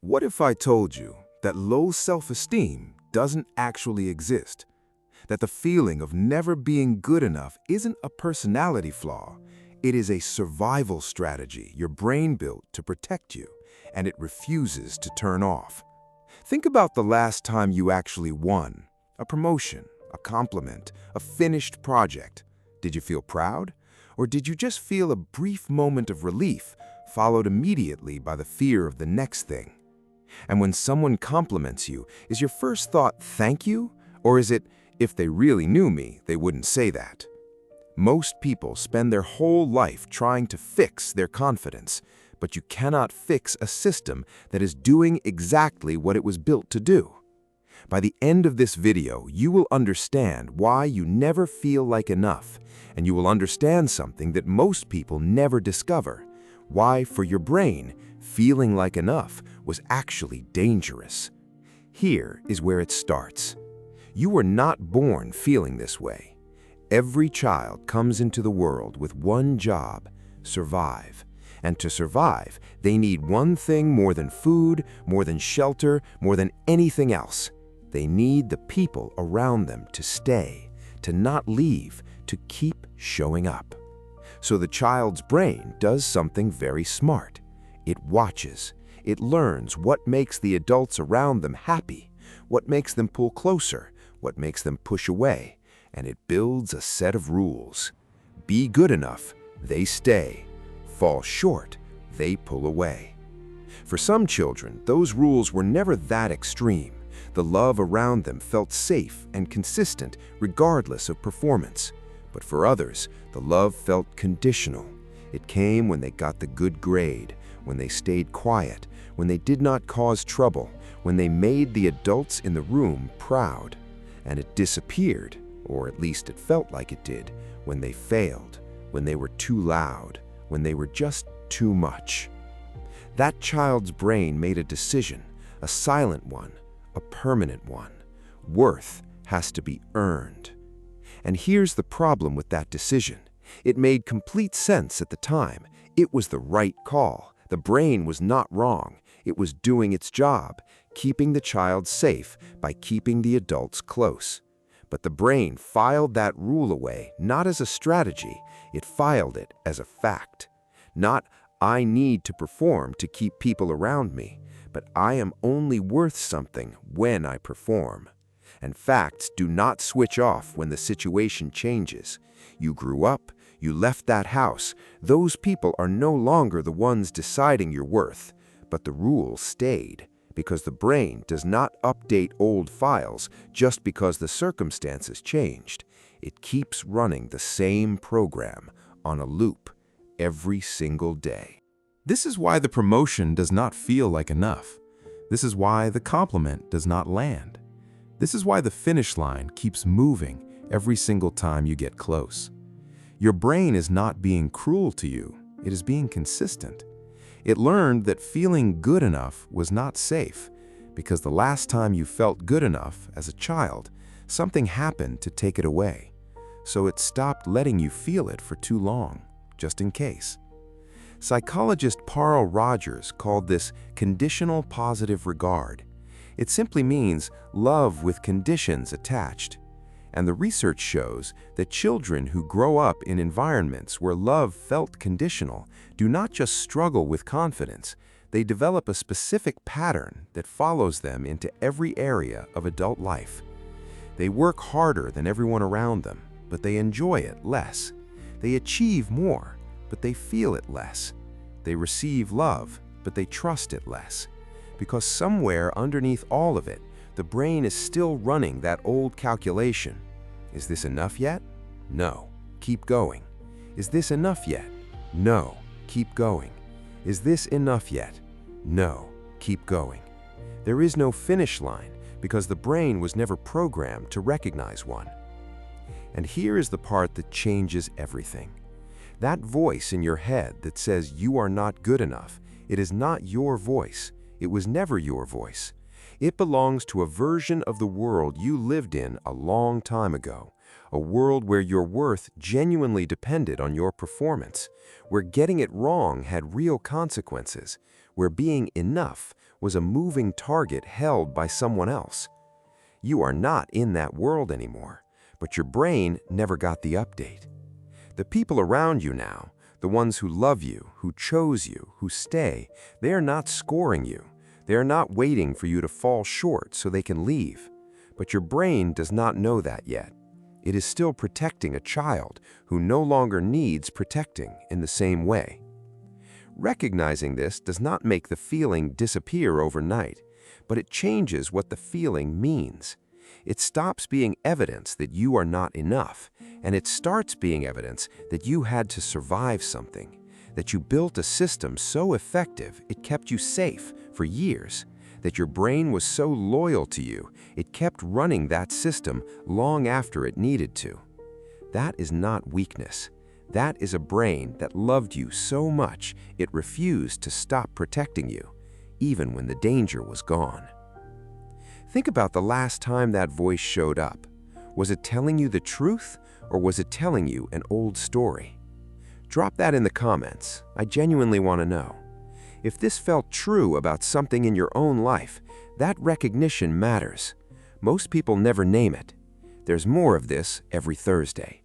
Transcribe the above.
What if I told you that low self-esteem doesn't actually exist? That the feeling of never being good enough isn't a personality flaw. It is a survival strategy your brain built to protect you, and it refuses to turn off. Think about the last time you actually won. A promotion, a compliment, a finished project. Did you feel proud? Or did you just feel a brief moment of relief, followed immediately by the fear of the next thing? And when someone compliments you, is your first thought, thank you? Or is it, if they really knew me, they wouldn't say that? Most people spend their whole life trying to fix their confidence, but you cannot fix a system that is doing exactly what it was built to do. By the end of this video, you will understand why you never feel like enough, and you will understand something that most people never discover, why, for your brain, feeling like enough was actually dangerous. Here is where it starts. You were not born feeling this way. Every child comes into the world with one job: survive. And to survive, they need one thing more than food, more than shelter, more than anything else. They need the people around them to stay, to not leave, to keep showing up. So the child's brain does something very smart. It watches. It learns what makes the adults around them happy, what makes them pull closer, what makes them push away, and it builds a set of rules. Be good enough, they stay. Fall short, they pull away. For some children, those rules were never that extreme. The love around them felt safe and consistent regardless of performance. But for others, the love felt conditional. It came when they got the good grade, when they stayed quiet, when they did not cause trouble, when they made the adults in the room proud. And it disappeared, or at least it felt like it did, when they failed, when they were too loud, when they were just too much. That child's brain made a decision, a silent one, a permanent one. Worth has to be earned. And here's the problem with that decision. It made complete sense at the time. It was the right call. The brain was not wrong. It was doing its job, keeping the child safe by keeping the adults close. But the brain filed that rule away, not as a strategy. It filed it as a fact. Not, I need to perform to keep people around me, but I am only worth something when I perform. And facts do not switch off when the situation changes. You grew up, you left that house. Those people are no longer the ones deciding your worth, but the rules stayed, because the brain does not update old files just because the circumstances changed. It keeps running the same program on a loop every single day. This is why the promotion does not feel like enough. This is why the compliment does not land. This is why the finish line keeps moving every single time you get close. Your brain is not being cruel to you. It is being consistent. It learned that feeling good enough was not safe because the last time you felt good enough as a child, something happened to take it away. So it stopped letting you feel it for too long, just in case. Psychologist Carl Rogers called this conditional positive regard. It simply means love with conditions attached. And the research shows that children who grow up in environments where love felt conditional do not just struggle with confidence, they develop a specific pattern that follows them into every area of adult life. They work harder than everyone around them, but they enjoy it less. They achieve more, but they feel it less. They receive love, but they trust it less. Because somewhere underneath all of it, the brain is still running that old calculation. Is this enough yet? No. Keep going. Is this enough yet? No. Keep going. Is this enough yet? No. Keep going. There is no finish line because the brain was never programmed to recognize one. And here is the part that changes everything. That voice in your head that says you are not good enough, it is not your voice. It was never your voice. It belongs to a version of the world you lived in a long time ago, a world where your worth genuinely depended on your performance, where getting it wrong had real consequences, where being enough was a moving target held by someone else. You are not in that world anymore, but your brain never got the update. The people around you now, the ones who love you, who chose you, who stay, they are not scoring you. They are not waiting for you to fall short so they can leave. But your brain does not know that yet. It is still protecting a child who no longer needs protecting in the same way. Recognizing this does not make the feeling disappear overnight, but it changes what the feeling means. It stops being evidence that you are not enough, and it starts being evidence that you had to survive something, that you built a system so effective it kept you safe for years, that your brain was so loyal to you it kept running that system long after it needed to. That is not weakness. That is a brain that loved you so much it refused to stop protecting you, even when the danger was gone. Think about the last time that voice showed up. Was it telling you the truth, or was it telling you an old story? Drop that in the comments. I genuinely want to know. If this felt true about something in your own life, that recognition matters. Most people never name it. There's more of this every Thursday.